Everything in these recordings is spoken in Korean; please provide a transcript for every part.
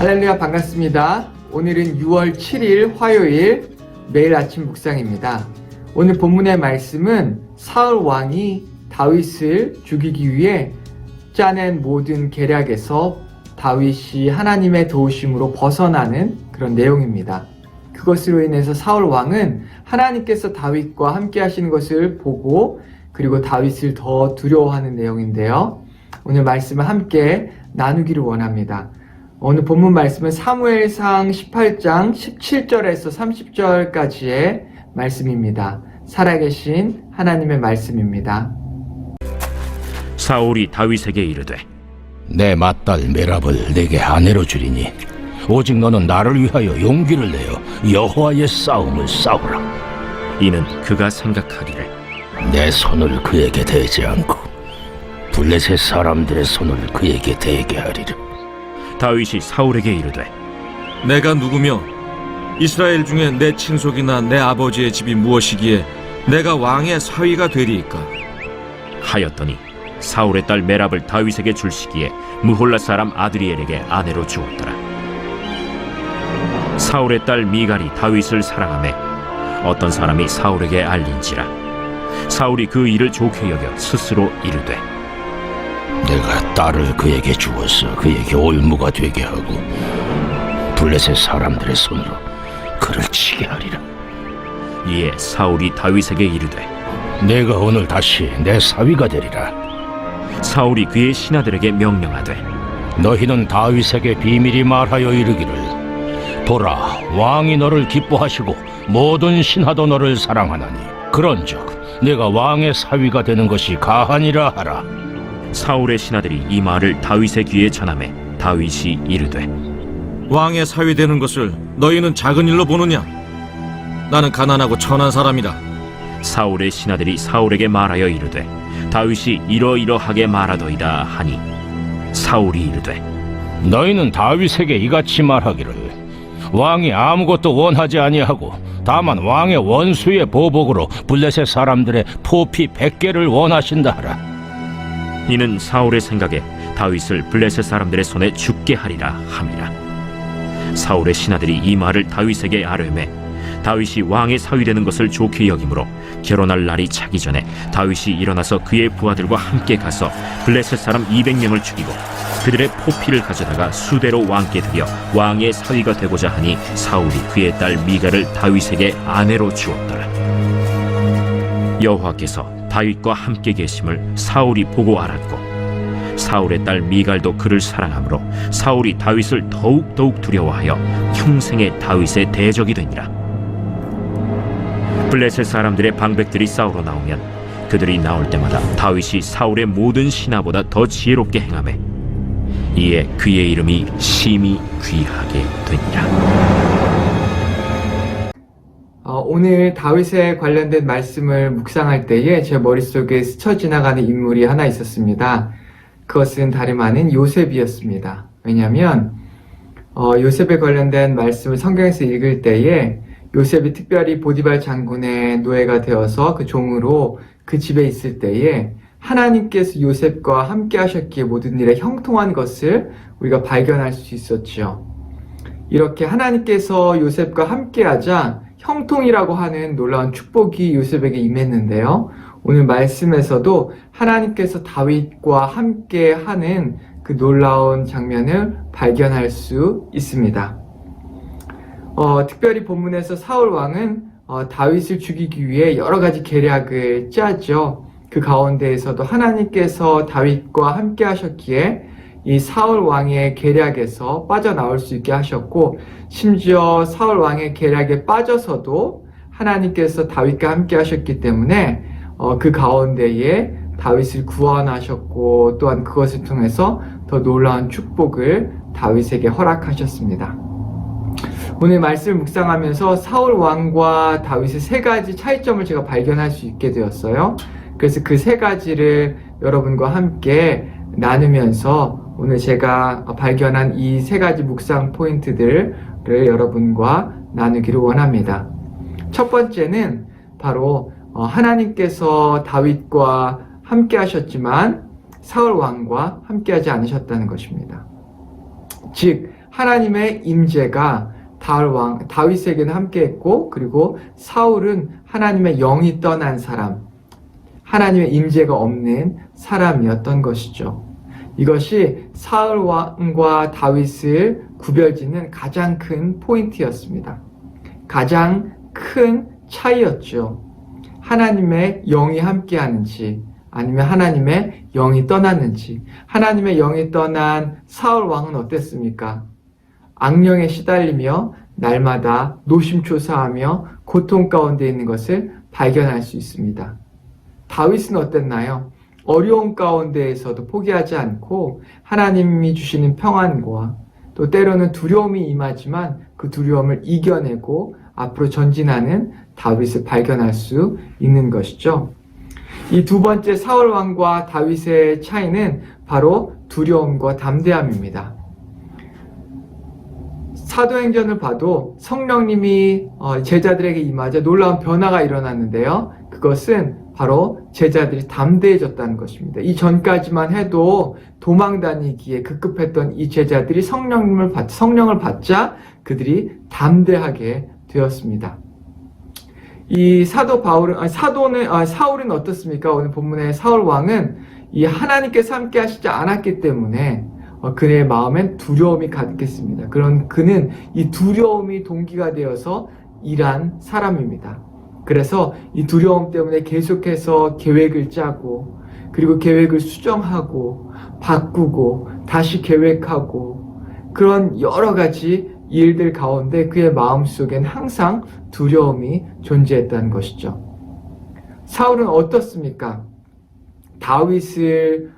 할렐루야, 반갑습니다. 오늘은 6월 7일 화요일 매일 아침 묵상입니다. 오늘 본문의 말씀은 사울 왕이 다윗을 죽이기 위해 짜낸 모든 계략에서 다윗이 하나님의 도우심으로 벗어나는 그런 내용입니다. 그것으로 인해서 사울 왕은 하나님께서 다윗과 함께 하시는 것을 보고 그리고 다윗을 더 두려워하는 내용인데요. 오늘 말씀을 함께 나누기를 원합니다. 오늘 본문 말씀은 사무엘상 18장 17절에서 30절까지의 말씀입니다. 살아계신 하나님의 말씀입니다. 사울이 다윗에게 이르되 내 맏딸 메랍을 내게 아내로 주리니 오직 너는 나를 위하여 용기를 내어 여호와의 싸움을 싸우라. 이는 그가 생각하기를 내 손을 그에게 대지 않고 블레셋 사람들의 손을 그에게 대게 하리라. 다윗이 사울에게 이르되 내가 누구며 이스라엘 중에 내 친속이나 내 아버지의 집이 무엇이기에 내가 왕의 사위가 되리이까? 하였더니 사울의 딸 메랍을 다윗에게 줄 시기에 무홀라 사람 아드리엘에게 아내로 주었더라. 사울의 딸 미갈이 다윗을 사랑하매 어떤 사람이 사울에게 알린지라. 사울이 그 일을 좋게 여겨 스스로 이르되 내가 딸을 그에게 주어서 그에게 올무가 되게 하고 블레셋 사람들의 손으로 그를 치게 하리라. 이에 사울이 다윗에게 이르되 내가 오늘 다시 내 사위가 되리라. 사울이 그의 신하들에게 명령하되 너희는 다윗에게 비밀히 말하여 이르기를 보라, 왕이 너를 기뻐하시고 모든 신하도 너를 사랑하나니 그런즉 내가 왕의 사위가 되는 것이 가하니라 하라. 사울의 신하들이 이 말을 다윗의 귀에 전하매 다윗이 이르되 왕의 사위 되는 것을 너희는 작은 일로 보느냐? 나는 가난하고 천한 사람이다. 사울의 신하들이 사울에게 말하여 이르되 다윗이 이러이러하게 말하더이다 하니 사울이 이르되 너희는 다윗에게 이같이 말하기를 왕이 아무것도 원하지 아니하고 다만 왕의 원수의 보복으로 블레셋 사람들의 포피 100개를 원하신다 하라. 이는 사울의 생각에 다윗을 블레셋 사람들의 손에 죽게 하리라 함이라. 사울의 신하들이 이 말을 다윗에게 아뢰매 다윗이 왕의 사위 되는 것을 좋게 여기므로 결혼할 날이 차기 전에 다윗이 일어나서 그의 부하들과 함께 가서 블레셋 사람 200명을 죽이고 그들의 포피를 가져다가 수대로 왕께 드려 왕의 사위가 되고자 하니 사울이 그의 딸 미갈을 다윗에게 아내로 주었더라. 여호와께서 다윗과 함께 계심을 사울이 보고 알았고 사울의 딸 미갈도 그를 사랑하므로 사울이 다윗을 더욱 두려워하여 평생에 다윗의 대적이 되니라. 블레셋 사람들의 방백들이 싸우러 나오면 그들이 나올 때마다 다윗이 사울의 모든 신하보다 더 지혜롭게 행하매 이에 그의 이름이 심히 귀하게 되니라. 오늘 다윗에 관련된 말씀을 묵상할 때에 제 머릿속에 스쳐 지나가는 인물이 하나 있었습니다. 그것은 다름 아닌 요셉이었습니다. 왜냐하면 요셉에 관련된 말씀을 성경에서 읽을 때에 요셉이 특별히 보디발 장군의 노예가 되어서 그 종으로 그 집에 있을 때에 하나님께서 요셉과 함께 하셨기에 모든 일에 형통한 것을 우리가 발견할 수 있었죠. 이렇게 하나님께서 요셉과 함께 하자 형통이라고 하는 놀라운 축복이 요셉에게 임했는데요. 오늘 말씀에서도 하나님께서 다윗과 함께 하는 그 놀라운 장면을 발견할 수 있습니다. 특별히 본문에서 사울 왕은 다윗을 죽이기 위해 여러 가지 계략을 짜죠. 그 가운데에서도 하나님께서 다윗과 함께 하셨기에 이 사울 왕의 계략에서 빠져나올 수 있게 하셨고 심지어 사울 왕의 계략에 빠져서도 하나님께서 다윗과 함께 하셨기 때문에 그 가운데에 다윗을 구원하셨고 또한 그것을 통해서 더 놀라운 축복을 다윗에게 허락하셨습니다. 오늘 말씀을 묵상하면서 사울 왕과 다윗의 세 가지 차이점을 제가 발견할 수 있게 되었어요. 그래서 그 세 가지를 여러분과 함께 나누면서 오늘 제가 발견한 이 세 가지 묵상 포인트들을 여러분과 나누기를 원합니다. 첫 번째는 바로 하나님께서 다윗과 함께 하셨지만 사울 왕과 함께 하지 않으셨다는 것입니다. 즉 하나님의 임재가 다윗에게는 함께했고, 그리고 사울은 하나님의 영이 떠난 사람, 하나님의 임재가 없는 사람이었던 것이죠. 이것이 사울 왕과 다윗을 구별짓는 가장 큰 포인트였습니다. 가장 큰 차이였죠. 하나님의 영이 함께하는지 아니면 하나님의 영이 떠났는지. 하나님의 영이 떠난 사울 왕은 어땠습니까? 악령에 시달리며 날마다 노심초사하며 고통 가운데 있는 것을 발견할 수 있습니다. 다윗은 어땠나요? 어려운 가운데에서도 포기하지 않고 하나님이 주시는 평안과 또 때로는 두려움이 임하지만 그 두려움을 이겨내고 앞으로 전진하는 다윗을 발견할 수 있는 것이죠. 이 두 번째 사울 왕과 다윗의 차이는 바로 두려움과 담대함입니다. 사도행전을 봐도 성령님이 제자들에게 임하자 놀라운 변화가 일어났는데요. 그것은 바로 제자들이 담대해졌다는 것입니다. 이 전까지만 해도 도망다니기에 급급했던 이 제자들이 성령을 받자 그들이 담대하게 되었습니다. 이 사울은 어떻습니까? 오늘 본문의 사울 왕은 이 하나님께서 함께 하시지 않았기 때문에 그의 마음엔 두려움이 가득했습니다. 그런 그는 이 두려움이 동기가 되어서 일한 사람입니다. 그래서 이 두려움 때문에 계속해서 계획을 짜고, 그리고 계획을 수정하고 바꾸고 다시 계획하고, 그런 여러 가지 일들 가운데 그의 마음속엔 항상 두려움이 존재했다는 것이죠. 사울은 어떻습니까? 다윗을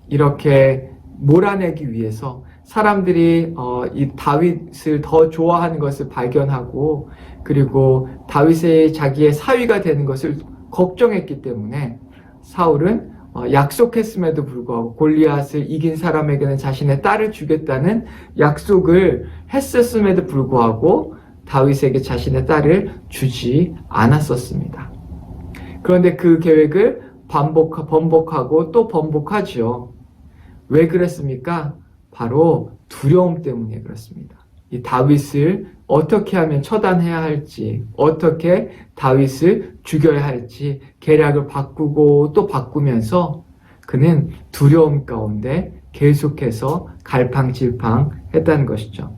이렇게 몰아내기 위해서 사람들이 이 다윗을 더 좋아하는 것을 발견하고, 그리고 다윗의 자기의 사위가 되는 것을 걱정했기 때문에 사울은 약속했음에도 불구하고 골리앗을 이긴 사람에게는 자신의 딸을 주겠다는 약속을 했었음에도 불구하고 다윗에게 자신의 딸을 주지 않았었습니다. 그런데 그 계획을 번복하고 또 번복하죠. 왜 그랬습니까? 바로 두려움 때문에 그렇습니다. 이 다윗을 어떻게 하면 처단해야 할지, 어떻게 다윗을 죽여야 할지 계략을 바꾸고 또 바꾸면서 그는 두려움 가운데 계속해서 갈팡질팡했다는 것이죠.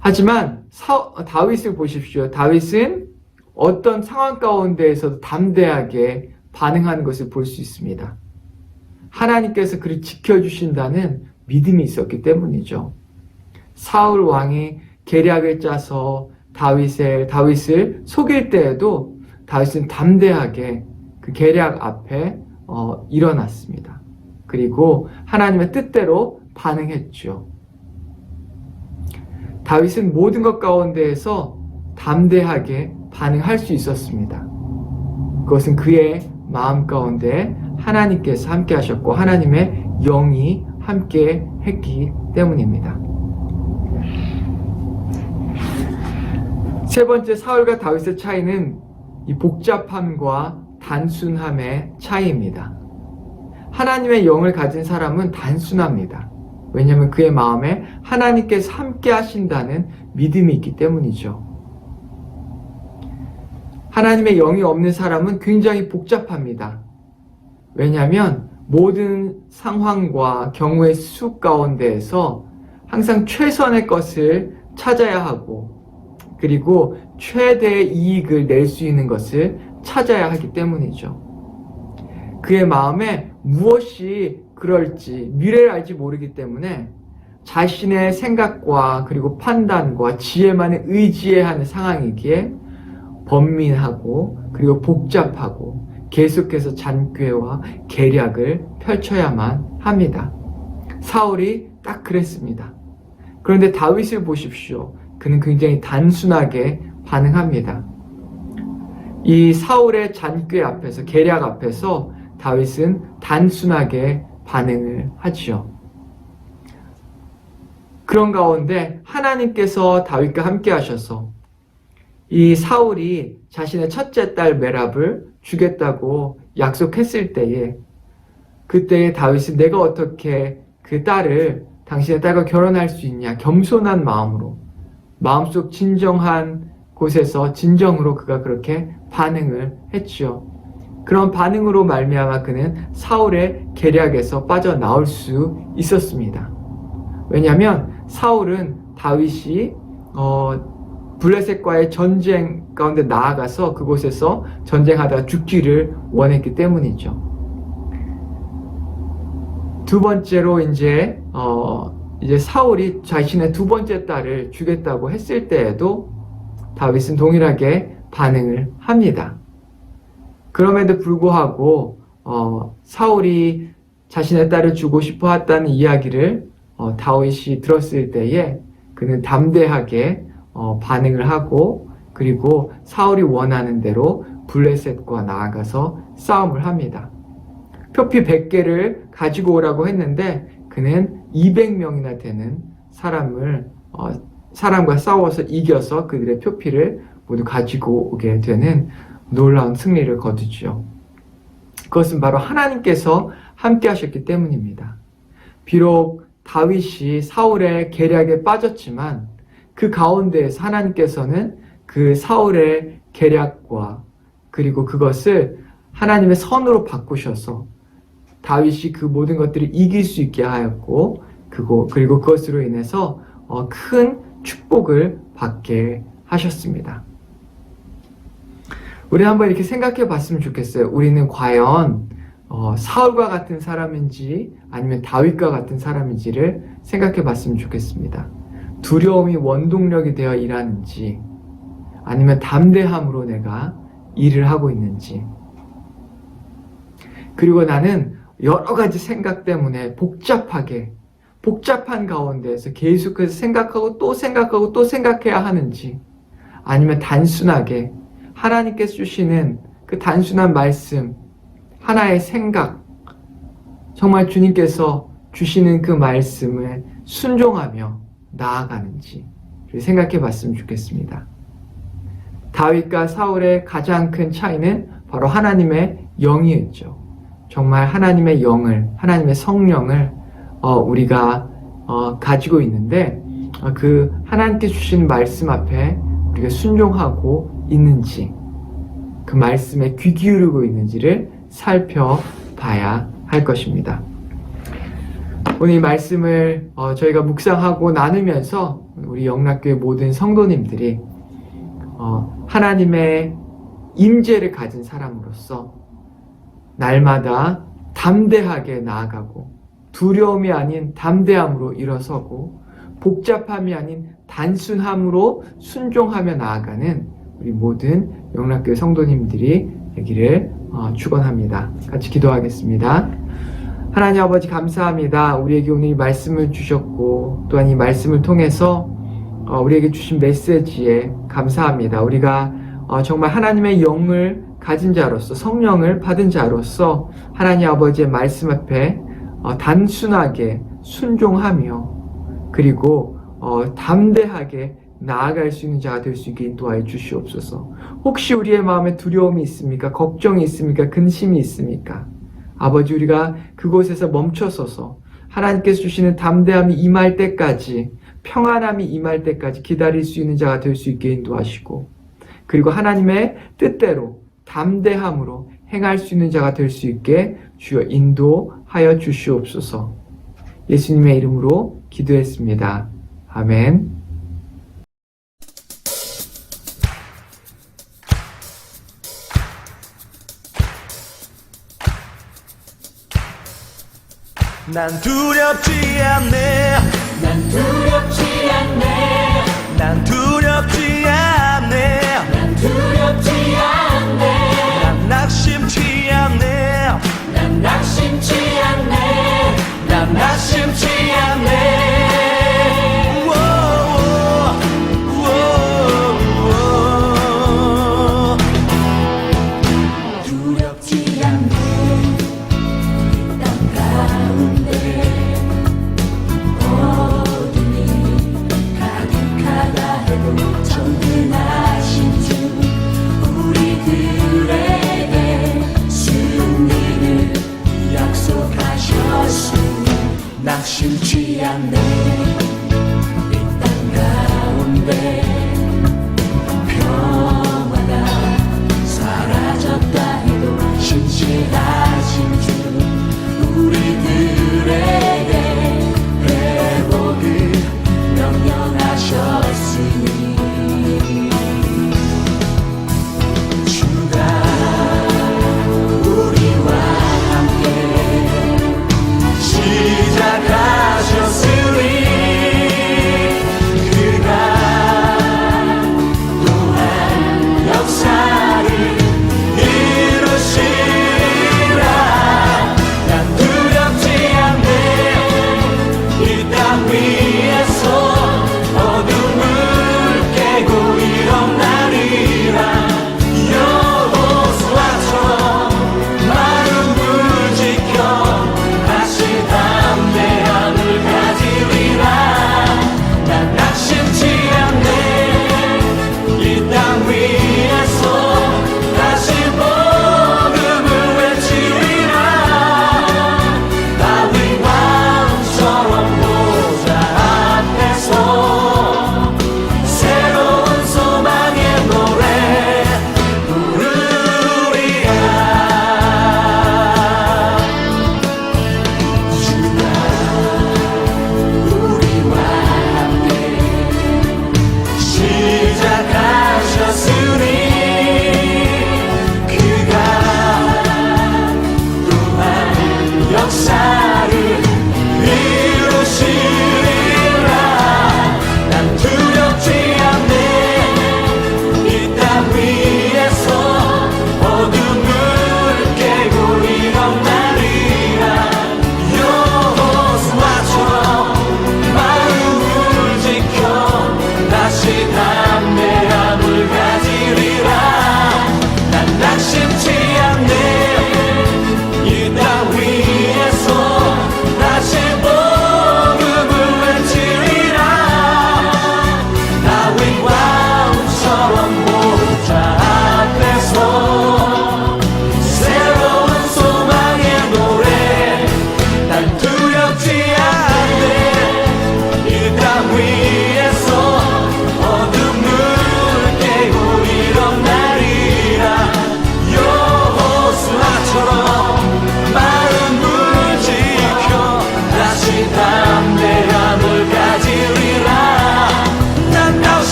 하지만 다윗을 보십시오. 다윗은 어떤 상황 가운데에서도 담대하게 반응하는 것을 볼 수 있습니다. 하나님께서 그를 지켜주신다는 믿음이 있었기 때문이죠. 사울 왕이 계략을 짜서 다윗을 속일 때에도 다윗은 담대하게 그 계략 앞에 일어났습니다. 그리고 하나님의 뜻대로 반응했죠. 다윗은 모든 것 가운데에서 담대하게 반응할 수 있었습니다. 그것은 그의 마음 가운데 하나님께서 함께 하셨고 하나님의 영이 함께 했기 때문입니다. 세 번째, 사울과 다윗의 차이는 이 복잡함과 단순함의 차이입니다. 하나님의 영을 가진 사람은 단순합니다. 왜냐하면 그의 마음에 하나님께서 함께 하신다는 믿음이 있기 때문이죠. 하나님의 영이 없는 사람은 굉장히 복잡합니다. 왜냐하면 모든 상황과 경우의 수 가운데에서 항상 최선의 것을 찾아야 하고, 그리고 최대의 이익을 낼 수 있는 것을 찾아야 하기 때문이죠. 그의 마음에 무엇이 그럴지 미래를 알지 모르기 때문에 자신의 생각과 그리고 판단과 지혜만을 의지해야 하는 상황이기에 번민하고 그리고 복잡하고 계속해서 잔꾀와 계략을 펼쳐야만 합니다. 사울이 딱 그랬습니다. 그런데 다윗을 보십시오. 그는 굉장히 단순하게 반응합니다. 이 사울의 잔꾀 앞에서, 계략 앞에서 다윗은 단순하게 반응을 하지요. 그런 가운데 하나님께서 다윗과 함께 하셔서 이 사울이 자신의 첫째 딸 메랍을 주겠다고 약속했을 때에, 그때에 다윗은 내가 어떻게 그 딸을 당신의 딸과 결혼할 수 있냐? 겸손한 마음으로, 마음속 진정한 곳에서 진정으로 그가 그렇게 반응을 했지요. 그런 반응으로 말미암아 그는 사울의 계략에서 빠져나올 수 있었습니다. 왜냐하면 사울은 다윗이 블레셋과의 전쟁 가운데 나아가서 그곳에서 전쟁하다가 죽기를 원했기 때문이죠. 두 번째로 이제 사울이 자신의 두 번째 딸을 주겠다고 했을 때에도 다윗은 동일하게 반응을 합니다. 그럼에도 불구하고 사울이 자신의 딸을 주고 싶어 했다는 이야기를 다윗이 들었을 때에 그는 담대하게 반응을 하고, 그리고 사울이 원하는 대로 블레셋과 나아가서 싸움을 합니다. 표피 100개를 가지고 오라고 했는데 그는 200명이나 되는 사람과 싸워서 이겨서 그들의 표피를 모두 가지고 오게 되는 놀라운 승리를 거두죠. 그것은 바로 하나님께서 함께 하셨기 때문입니다. 비록 다윗이 사울의 계략에 빠졌지만 그 가운데에서 하나님께서는 그 사울의 계략과 그리고 그것을 하나님의 선으로 바꾸셔서 다윗이 그 모든 것들을 이길 수 있게 하였고, 그리고 그것으로 인해서 큰 축복을 받게 하셨습니다. 우리 한번 이렇게 생각해 봤으면 좋겠어요. 우리는 과연 사울과 같은 사람인지 아니면 다윗과 같은 사람인지를 생각해 봤으면 좋겠습니다. 두려움이 원동력이 되어 일하는지, 아니면 담대함으로 내가 일을 하고 있는지. 그리고 나는 여러 가지 생각 때문에 복잡한 가운데에서 계속해서 생각하고 또 생각하고 또 생각해야 하는지, 아니면 단순하게 하나님께서 주시는 그 단순한 말씀, 하나의 생각, 정말 주님께서 주시는 그 말씀을 순종하며 나아가는지 생각해 봤으면 좋겠습니다. 다윗과 사울의 가장 큰 차이는 바로 하나님의 영이었죠. 정말 하나님의 영을, 하나님의 성령을 우리가 가지고 있는데, 그 하나님께 주신 말씀 앞에 우리가 순종하고 있는지, 그 말씀에 귀 기울이고 있는지를 살펴봐야 할 것입니다. 오늘 이 말씀을 저희가 묵상하고 나누면서 우리 영락교회 모든 성도님들이 하나님의 임재를 가진 사람으로서 날마다 담대하게 나아가고, 두려움이 아닌 담대함으로 일어서고, 복잡함이 아닌 단순함으로 순종하며 나아가는 우리 모든 영락교회 성도님들이 되기를 축원합니다. 같이 기도하겠습니다. 하나님 아버지 감사합니다. 우리에게 오늘 이 말씀을 주셨고, 또한 이 말씀을 통해서 우리에게 주신 메시지에 감사합니다. 우리가 정말 하나님의 영을 가진 자로서, 성령을 받은 자로서 하나님 아버지의 말씀 앞에 단순하게 순종하며, 그리고 담대하게 나아갈 수 있는 자가 될 수 있게 인도하여 주시옵소서. 혹시 우리의 마음에 두려움이 있습니까? 걱정이 있습니까? 근심이 있습니까? 아버지, 우리가 그곳에서 멈춰서서 하나님께서 주시는 담대함이 임할 때까지, 평안함이 임할 때까지 기다릴 수 있는 자가 될 수 있게 인도하시고, 그리고 하나님의 뜻대로 담대함으로 행할 수 있는 자가 될 수 있게 주여 인도하여 주시옵소서. 예수님의 이름으로 기도했습니다. 아멘. 난 두렵지 않네. 난 두렵지 않네. 난 두렵지 않네. 난 두렵지 않네. 난 낙심치 않네. 난 낙심치 않네. 난 낙심치 않네. 두렵지 않네. 땅 가운데 어둠이 가득하다 해도 전능하신 주 우리들에게 승리를 약속하셨으니 난 낙심치 않네